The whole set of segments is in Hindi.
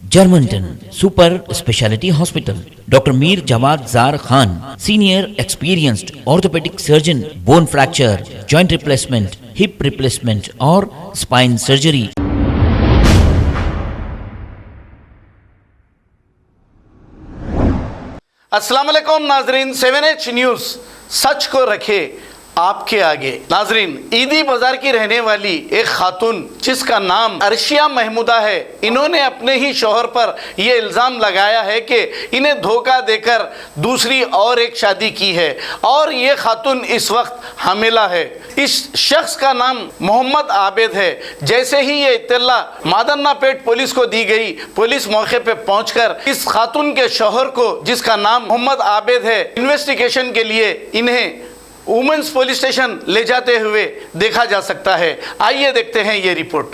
Germantown Super Speciality Hospital. Dr. Mir Jawad Zar Khan, senior experienced orthopedic surgeon, bone fracture, joint replacement, hip replacement or spine surgery. अस्सलाम वालेकुम नाजरीन, 7H न्यूज़ सच को रखे आपके आगे। नाजरीन, ईदी बाजार की रहने वाली एक खातून जिसका नाम अर्शिया महमूदा है, इन्होंने अपने ही शौहर पर यह इल्ज़ाम लगाया है कि इन्हें धोखा देकर दूसरी और एक शादी की है और ये खातून इस वक्त हामिला है। इस शख्स का नाम मोहम्मद आबिद है। जैसे ही ये इत्तला मादन्ना पेट पुलिस को दी गई, पुलिस मौके पे पहुंचकर इस खातून के शौहर को, जिसका नाम मोहम्मद आबिद है, इन्वेस्टिगेशन के लिए इन्हें वुमेन्स पुलिस स्टेशन ले जाते हुए देखा जा सकता है। आइए देखते हैं ये रिपोर्ट।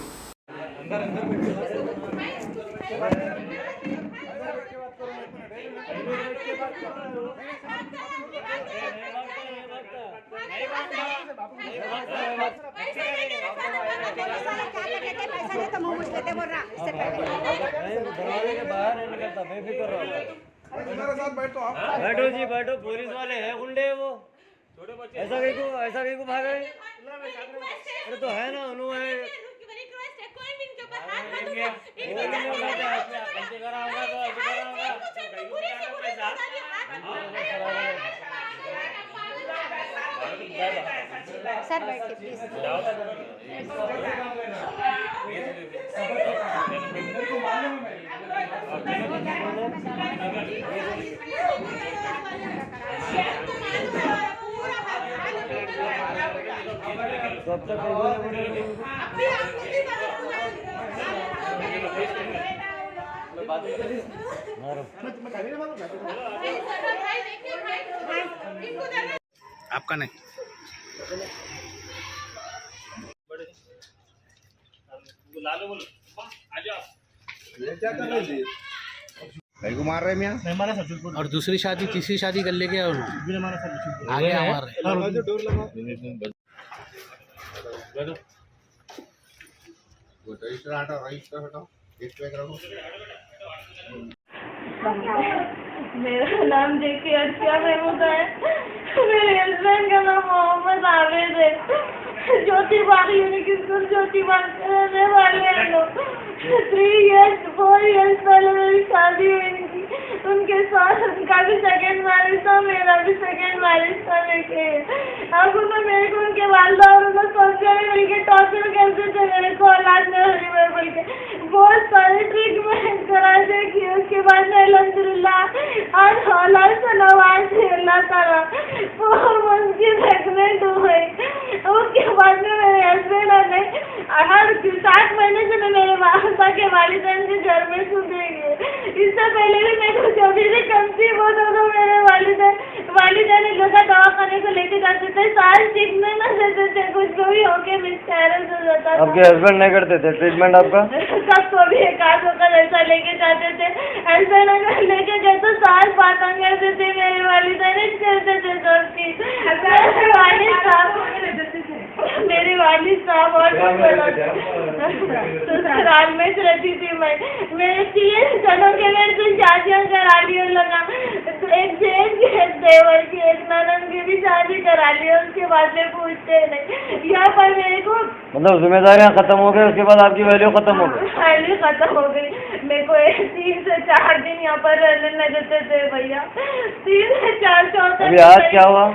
बैठो जी, बैठो। पुलिस वाले हैं, गुंडे हैं वो। ऐसा कहीं को भाग गए? अरे तो है ना, उन्हों है। सर बैठिए प्लीज। आपका नहीं भाई को मार रहे हैं मियां। और दूसरी शादी तीसरी शादी कर ले गया उन्होंने। आगे हमारे रजिस्टर हटाओ एक पे करो। मेरा नाम देखिए अर्शिया महमूदा है। मेरे हस्बैंड का नाम मोहम्मद आबिद है। ज्योति बाग यूनिक स्कूल ज्योति बाग से रहने वाले हैं लोग। 4 years पहले मेरी शादी हुई थी उनके साथ। उनका भी सेकेंड मैरिज था, मेरा भी सेकेंड मैरिज था। लेकिन अब मेरे को उनके वालदा और उनका सोचने मिलकर टॉर्चर करते थे मेरे को औलाद में होने में बोल के। बहुत सारे ट्रीटमेंट कराए किए। उसके बाद में अल्हम्दुलिल्लाह आज औलाद से नवाज है अल्लाह ताला। 4 months की प्रेगनेंट हो गई। उसके बाद में मेरे हस्बैंड ने हर 7 महीने से मैं मेरे वालदा के वालिदैन के घर में सुनेंगे। इससे पहले भी मैं कुछ अभी से कंसीव होता तो मेरे वालिदैन लगा दवाखाने को लेके जाते थे। साल टिकने न देते थे, कुछ को भी होके मिसकैरेज हो जाता था। आपके हस्बैंड नहीं करते थे ट्रीटमेंट आपका? सबको भी एक आध होकर ऐसा लेके जाते थे। ऐसा अगर लेके गए तो साल बातें करते थे। मेरे वालिदैन करते थे सबकी। मेरे वालिद साहब और ससुराल में रहती थी मैं। मेरे 3 जनों के मेरे से शादियाँ करा ली लगा। तो एक जेठ की, एक देवर की, एक ननद की भी शादी करा ली। उसके बाद में पूछते नहीं। यहाँ पर मेरे को मतलब जिम्मेदारियाँ खत्म हो गई, उसके बाद आपकी वैल्यू खत्म हो गई? वैल्यू खत्म हो गई। मेरे को 3 से 4 दिन यहाँ पर रहने न देते थे भैया। 3 से 4 चौथा। अभी आज क्या हुआ?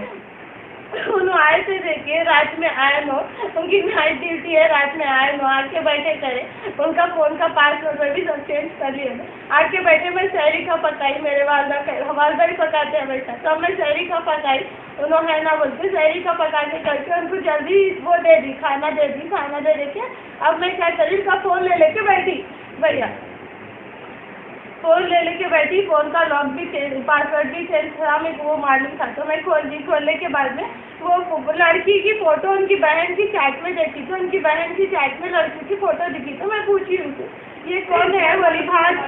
उन्होंने आए थे, देखिए रात में आए नो, उनकी नाइट ड्यूटी है, रात में आए नो, आके बैठे करे। उनका फोन का पासवर्ड भी सब चेंज कर लिए। आके बैठे मैं सहरी का पकाई, मेरे वालदा ही पकाते हैं बेटा। तो मैं सहरी का पकाई, उन्होंने है ना बोलते सहरी का पका के करके उनको जल्दी वो दे दी, खाना दे के। अब मैं क्या करी, उनका फोन ले लेके बैठी भैया। फोन ले लेके बैठी, फोन का लॉक भी चेंज, पासवर्ड भी चेंज था, मेरे को वो मालूम था। तो मैं खोलने के बाद में वो लड़की की फोटो उनकी बहन की चैट में देखी। तो उनकी बहन की चैट में लड़की की फोटो दिखी। तो मैं पूछी उनसे ये कौन है? बोली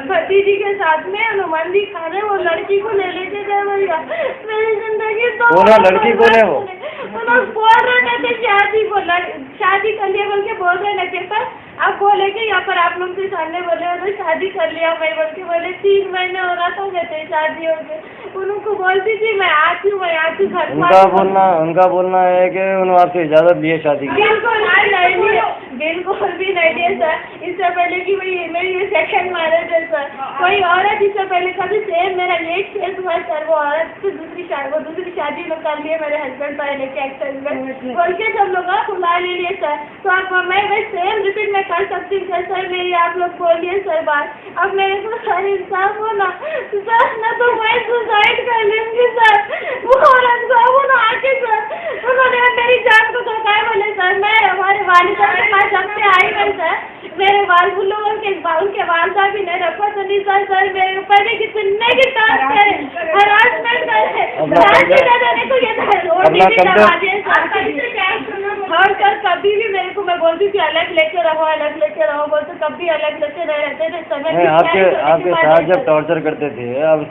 भतीजी के साथ में हनुमानदी खा रहे। वो लड़की को ले लेके गए भैया। मेरी जिंदगी तो लड़की कौन है? वो उन्होंने बोल रहे थे शादी कर लिया बोल के बोल रहे थे सर। अब बोले कि यहाँ पर आप लोग के सामने बोले तो शादी कर लिया मैं बोल के बोले 3 महीने हो रहा था कहते शादी हो गई। उनको बोलती थी मैं आती हूँ घर। उनका बोलना है कि उन्होंने आपसे इजाजत ली है शादी की। बिल्कुल भी नहीं दिए सर। इससे पहले कि मेरी ये सेकंड मैरिज है सर। कोई औरत इससे पहले कभी सेम मेरा एक केस हुआ सर। वो औरत से दूसरी शादी लोग कर लिए मेरे हस्बैंड पहले के एक्स हस्बैंड बोल के सब लोग बुला ले लिए सर। तो अब मैं सेम रिपीट में कर सकती हूँ सर। मेरी आप लोग बोलिए सर बात। अब मेरे को सर इंसाफ हो ना सर, ना तो मैं सुसाइड कर लूँगी सर। वो औरत को ना आके सर उन्होंने मेरी जान को धोखा बोले सर। मैं हमारे वालिदा के पास जब से आई गई सर मेरे उनके वालदा भी नहीं रखा तो नहीं सर मेरे ऊपर भी कितने की हरासमेंट और सर कभी भी मेरे को मैं बोलती थी अलग लेके रहो बोलते कभी अलग लेके रहते थे समय आपके साथ जब टॉर्चर करते थे आप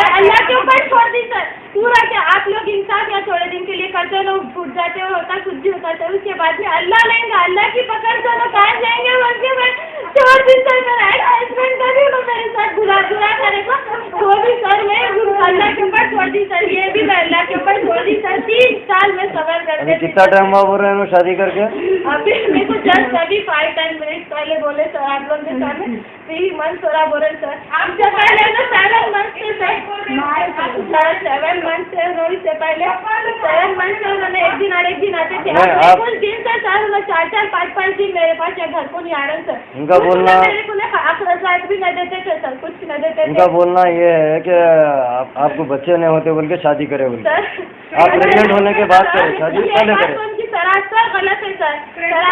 अल्लाह के ऊपर छोड़ दी सर पूरा। क्या आप लोग इंसाफ या थोड़े दिन के लिए करते लोग फूट जाते हो होता कुछ भी होता है उसके बाद में अल्लाह लेंगे। अल्लाह की पकड़ दोनों कहाँ जाएंगे बोल के मैं छोड़ दी सर। मेरा हस्बैंड कभी वो मेरे साथ बुरा करेगा वो भी सर मैं अल्लाह के ऊपर छोड़ दी सर। ये भी मैं अल्लाह के ऊपर छोड़ दी सर। 3 साल में सबर करते कितना टाइम हुआ बोल रहे हैं शादी करके? अभी मेरे को जस्ट अभी 5-10 मिनट पहले बोले सर आप लोग के सामने 3 मंथ हो रहा बोले सर। आपसे पहले तो 7 मंथ से सर 7 मंथ से इससे पहले 7 मंथ से उन्होंने एक दिन आते थे। कुछ दिन से सर 4-5 दिन मेरे पास घर को नहीं आ रहे सर। उनका बोलना मेरे को अखराजात भी नहीं देते थे सर कुछ नहीं देते थे। उनका बोलना ये है कि आपको बच्चे नहीं होते बोल के शादी करे बोल सर। आप प्रेग्नेंट होने के बाद करें शादी पहले करें। उनकी सरासर गलत है सर।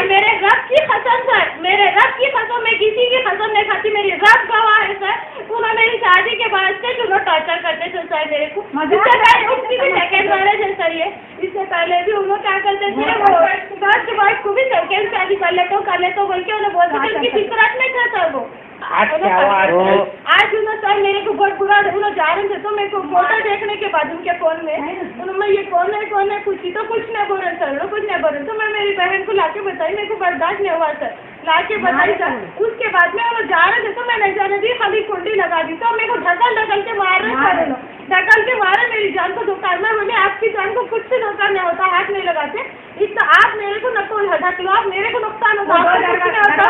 मेरे रब की कसम सर मेरे रब की कसम मैं किसी की कसम नहीं खाती। मेरी रब गवाह है सर। उन्होंने मेरी शादी के बाद से जो टॉर्चर करते थे सर मेरे को। इससे पहले उसकी भी सेकेंड मैरिज है सर ये। इससे पहले भी उन्होंने क्या करते थे वो फर्स्ट वाइफ को भी सेकेंड शादी कर ले तो बोल के उन्हें बोलते थे उनकी फितरत में था सर वो। आज उन्होंने सर मेरे को बहुत बुरा उन्होंने जा रहे थे तो मेरे को फोटो देखने के बाद उनके फोन में उन्होंने ये कौन है पूछी तो कुछ नहीं बोल रहे सर कुछ नहीं बोल रहे। तो मैं मेरी बहन को लाके बताई मेरे को बर्दाश्त नहीं हुआ सर। लाके बताई सर उसके बाद में वो जा रहे थे तो मैं नहीं जाने दी खाली कुंडी लगा दी। तो मेरे को ढकल के मार रहे सर ढकल के मारे मेरी जान को धोखा। मैं बोले आपकी जान को कुछ से धोखा नहीं होता हाथ नहीं लगाते इतना आप मेरे को न तो ढक लो आप मेरे को नुकसान होता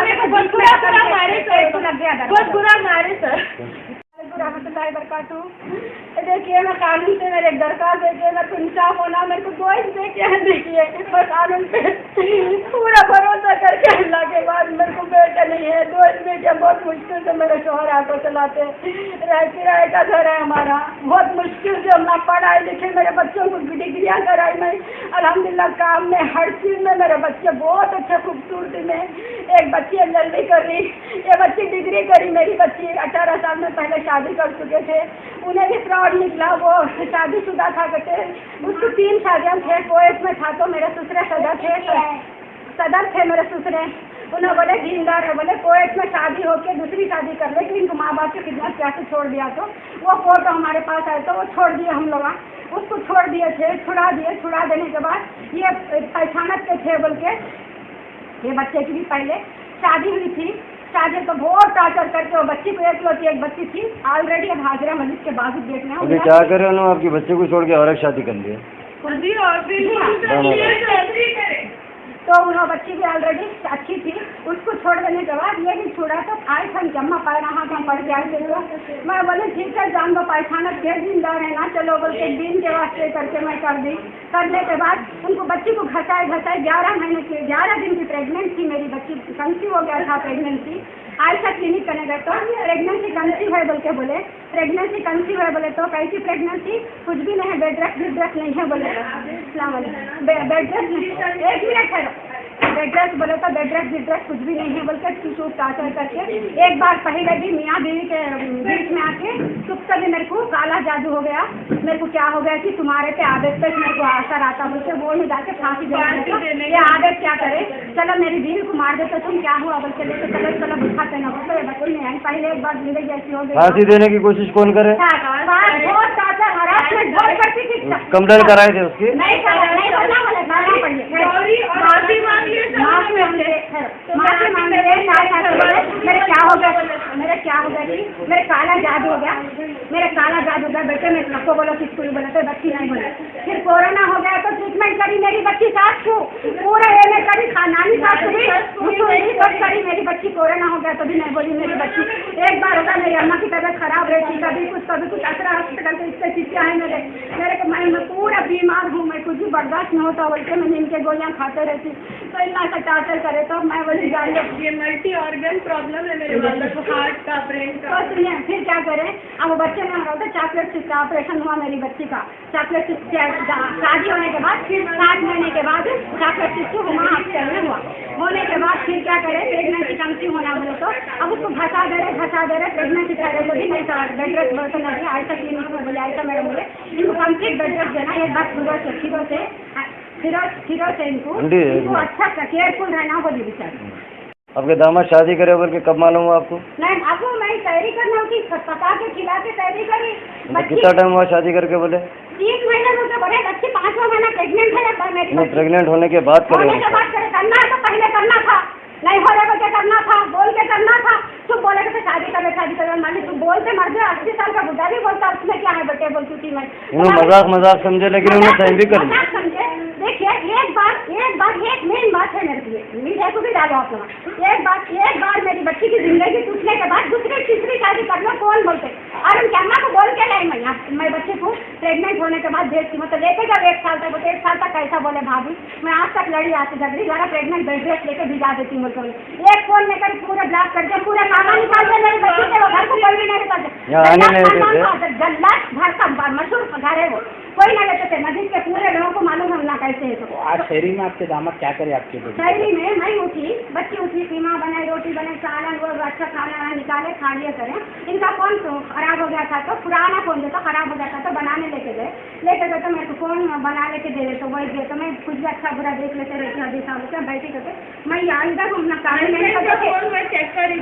मेरे को बहुत बुरा मारे सर बहुत बुरा मारे सर। देखिए मैं कानून से मेरे दरखास्त देखिए मैं तो इंसाफ होना मेरे को कोई देखिए पर कानून पे पूरा भरोसा करके अल्लाह के बाद मेरे को बेटा नहीं है। 2 बेटियाँ बहुत मुश्किल से मेरे शोहर ऑटो चलाते किराए का घर है हमारा। बहुत मुश्किल से हम ना पढ़ाई लिखे मेरे बच्चों को डिग्रियाँ कराई मैं अल्हम्दुलिल्लाह काम में हर चीज़ में मेरे बच्चे बहुत अच्छे खूबसूरती में। एक बच्ची एलएलबी कर रही ये बच्ची डिग्री करी। मेरी बच्ची 18 साल में पहले शादी कर चुके थे उन्हें भी फ्रॉड निकला वो शादीशुदा था कहते उसकी 3 शादियाँ थे। कोएट में था तो मेरे ससुरे सदर थे मेरे ससुरे। उन्हें बोले दीनदार है बोले कोएट में शादी होके दूसरी शादी कर ले कि इनको माँ बाप की खिदमत कैसे छोड़ दिया। तो वो फोटो हमारे पास आए तो वो छोड़ दिए हम लोग उसको छोड़ दिए थे छुड़ा देने के बाद ये पहचानत के थे बोल के ये बच्चे की भी पहले शादी हुई थी। शादी तो बहुत टॉर्चर करके वो बच्ची को एक बच्ची थी ऑलरेडी अब हाजिरा मस्जिद के बाजू देखना अभी क्या कर रहे हो आपके बच्चे को छोड़ के और एक शादी कर लिया तो वो बच्ची भी ऑलरेडी अच्छी थी उसको छोड़ देने के बाद ये भी छोड़ा तो आए थे हम जम्मा पाए रहा हम पढ़ के आए थे। मैं बोले ठीक है जान दो पैसाना फिर जिंदा रहना चलो बोल के दिन के वास्ते करके मैं कर दी। करने के बाद उनको बच्ची को घसाए 11 महीने की 11 दिन की प्रेगनेंट थी मेरी बच्ची कंसीव हो गया था। प्रेगनेंसी आयशा क्लिनिक करने गए तो प्रेगनेंसी कंसीव है बोल के बोले प्रेगनेंसी कंसीव है बोले तो कैसी प्रेगनेंसी कुछ भी नहीं है बेड रेस्ट नहीं है बोले बेड रेस्ट 1 मिनट है बेड रेस्ट बोले तो बेड रेस्ट कुछ भी नहीं है बोल के सूट टाचर करके एक बार पहले भी मियाँ बीवी के बीच में आके सुख से भी मेरे को काला जादू हो गया। मेरे को क्या हो गया कि तुम्हारे पे आदत पे मेरे को असर आता बोलते वो नहीं जाके फांसी देने ये आदत क्या करे चलो मेरी बीवी को मार देते तुम क्या हुआ बोल के लेते चलो बुझाते ना बोलते बच्चे नहीं आई पहले एक बार जिंदगी ऐसी हो गई। फांसी देने की कोशिश कौन करे बहुत टाचर हरासमेंट बहुत करती थी। कंप्लेन कराए थे उसकी? नहीं करना बोले, करना पड़िए। माफी मांग लिए, मेरे क्या हो गया, जी मेरे काला जादू हो गया, बेटे मैं सबको बोलो कि स्कूल बोला तो बच्ची नहीं बोली। फिर कोरोना हो गया तो ट्रीटमेंट करी, मेरी बच्ची साथ छू पूरा एमए करी, नानी साथ करी, मेरी बच्ची कोरोना हो गया तो भी नहीं बोली मेरी बच्ची। एक बार होगा मेरी अम्मा की तबीयत खराब रहती, कभी कुछ असरा हॉस्पिटल के इससे चिट्ठियाँ है मेरे को, मैं पूरा बीमार हूँ, मैं कुछ भी बर्दाश्त नहीं होता, वैसे मैं नींद के गोलियाँ खाते रहती, तो इतना सा टार्चर करे तो मैं बोली जाइए। ये मल्टी ऑर्गन प्रॉब्लम है मेरे वाले को, हार्ट का, ब्रेन का। तो सुनिए फिर क्या करें, अब बच्चे में हो रहा चॉकलेट चिप्स का ऑपरेशन हुआ मेरी बच्ची का, चॉकलेट चिप्स शादी होने के बाद फिर 7 महीने के बाद चॉकलेट चिप्स हुआ हॉस्पिटल में हुआ। होने के बाद फिर क्या करें, प्रेगनेंसी कंसी होना बोले तो अब उसको घसा दे रहे प्रेगनेंसी करे तो भी नहीं था, बेड रेस्ट बोलते नहीं, ऐसा क्लिनिक में बोले, ऐसा मैडम बोले इनको कंप्लीट बेड रेस्ट देना, एक बार खीरो से इनको अच्छा केयरफुल रहना बोली बेचारी। आपके दामाद शादी करे बोल के कब मालूम हुआ आपको? नहीं आपको मैं तैयारी करना होती, पका के खिला के तैयारी करी। कितना टाइम हुआ शादी करके बोले? 3 महीने में तो बड़े बच्चे 5वां महीना प्रेग्नेंट है। प्रेग्नेंट होने के बाद करे? होने के बाद करे, करना तो पहले करना था, नहीं हो रहा क्या करना था, बोल के करना था। तुम बोले कि शादी कर मानी, तुम बोलते मर गए, 80 साल का बुढ़ा भी बोलता उसमें क्या है बेटे बोलती थी मैं। मजाक समझे, लेकिन उन्होंने सही भी कर लिया। समझे, देखिए एक मेन बात है मेरे लिए, मीडिया को भी डालो आप लोग। एक बार मेरी बच्ची की जिंदगी टूटने के बाद दूसरी तीसरी शादी कर लो, कौन बोलते? और उनके अम्मा को बोल के लाई मैं बच्चे को प्रेग्नेंट होने के बाद देखती, मतलब लेके जब 1 साल तक, 1 साल तक कैसा बोले भाभी, मैं आज तक लड़ी आती झगड़ी द्वारा प्रेग्नेंट बेड रेस्ट लेके भिजा देती हूँ। एक फोन लेकर पूरा ब्लॉक कर दिया, पूरा सामान निकाल दिया मेरी बच्ची से, वो घर को कोई भी नहीं निकालते, गल्लाट घर का मशहूर घर है वो, कोई ना लेते थे, नदी के पूरे लोगों को मालूम हम ना कैसे है। तो आज शहरी में आपके दामाद क्या करे आपके? शहरी में मैं उठी, बच्ची उठी, कीमा बनाए, रोटी बनाए, सालन वो अच्छा खाना निकाले, खा लिया करें। इनका फोन तो खराब हो गया था, तो पुराना फोन जो तो खराब हो गया था, तो बनाने लेके गए तो मेरे को फोन बना लेके दे रहे, तो वही दे, तो मैं कुछ भी अच्छा बुरा देख लेते रहती हूँ, अभी बैठी करके मैं यहाँ इधर घूमना काम चेक करें,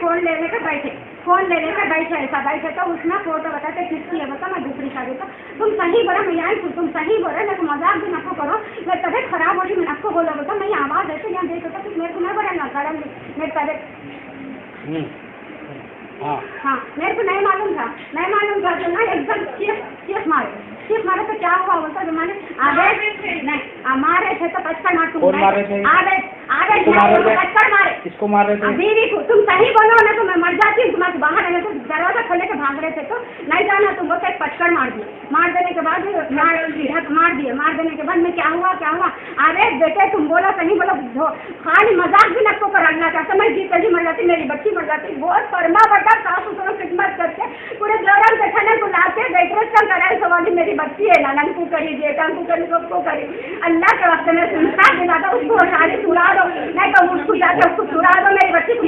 फोन लेने के बैठे ऐसा बैठे, तो उसमें फोटो बताते किसकी है, बता मैं दूसरी शादी का, तुम सही बोला, मैं यहाँ तुम सही बोले, मेरे को मजाक भी नको करो, मैं तबियत खराब होगी, मैं आपको बोला बता, मैं आवाज़ ऐसे यहाँ देखो तो मेरे को नहीं बोला ना कारण मेरी तबियत। हाँ मेरे को नहीं मालूम था तो ना एकदम चीफ मारे तो क्या हुआ बोलता जो मैंने नहीं मारे थे तो 55 मार, तुम किसको मार रहे थे? दीदी को। तुम सही बोलो ना तो मैं मर जाती हूँ, तुम्हारे बाहर आने को दरवाजा खोले के भाग रहे थे, तो नहीं जाना तुम बोलते पटकर मार दिए, मार देने के बाद मार देने के बाद मैं क्या हुआ अरे बेटे तुम बोलो सही बोलो, खाली मजाक भी नको कर रखना चाहता, मैं जीत जी मर जाती, मेरी बच्ची मर जाती, बहुत फरमा बटा सास ससुर खिदमत करके पूरे दौरान बैठाने को लाते बेटरोज का कराए सवाली, मेरी बच्ची है लालन को करी, जेठा को करी, सबको करी, अल्लाह के वक्त में सुनता दिला दो उसको, सारी छुड़ा दो, नहीं तो उसको जाके उसको छुड़ा दो, मेरी बच्ची को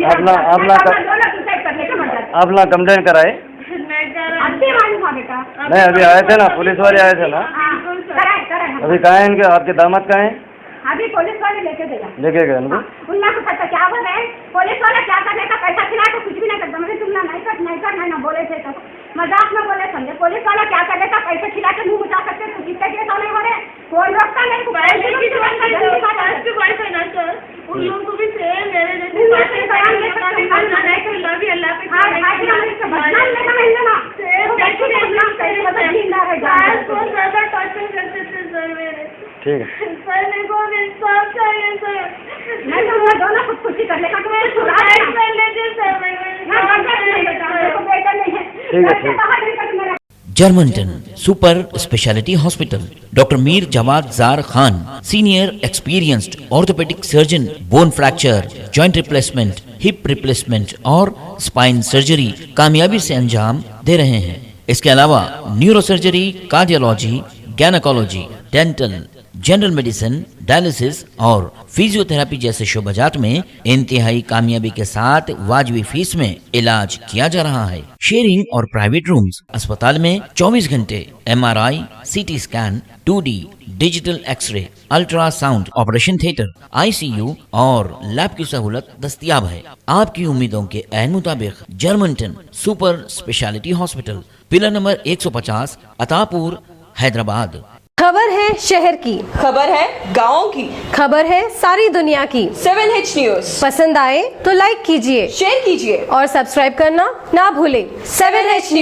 अपना कंप्लेन कराए? अभी मालूम था बेटा, नहीं अभी आए थे ना, पुलिस वाले आए थे ना, कराए अभी कहाँ है इनके, आपके दामाद कहाँ है? अभी पुलिस वाले लेके गए उनको। उन्ना को पता क्या बोल रहे, पुलिस वाले क्या करने का, पैसा खिला तो कुछ भी नहीं करता, मैंने तुम नहीं बोले थे, तो मजाक में बोले समझे, पुलिस वाला क्या कर लेता, पैसे खिला के मुँह बचा सकते, तो कितने केस होने हो रहे, कौन रोकता नहीं, उन लोगों को भी ठीक है सर, मेरे को इंसाफ चाहिए सर, मैं तो दोनों खुद खुशी कर लेगा, तो मेरे छुड़ा कर लेते सर, बेटा नहीं है। जर्मनटन super speciality hospital, doctor Mir Jamat Jar Khan, senior experienced orthopaedic surgeon, bone fracture, joint replacement, hip replacement और स्पाइन सर्जरी कामयाबी से अंजाम दे रहे हैं। इसके अलावा neuro surgery, cardiology, gynaecology, dental, general medicine, dialysis और फिजियोथेरेपी जैसे शोबाजात में इंतहाई कामयाबी के साथ वाजबी फीस में इलाज किया जा रहा है। शेयरिंग और प्राइवेट रूम्स, अस्पताल में 24 घंटे MRI, CT scan, 2D digital X-ray, ultrasound, operation theatre, ICU और लैब की सहूलत दस्तयाब है। आपकी उम्मीदों के ऐन मुताबिक Germanten super speciality hospital, pillar number 150, Attapur, Hyderabad. खबर है शहर की, खबर है गाँव की, खबर है सारी दुनिया की। 7H न्यूज पसंद आए तो लाइक कीजिए, शेयर कीजिए और सब्सक्राइब करना ना भूलें। 7H news.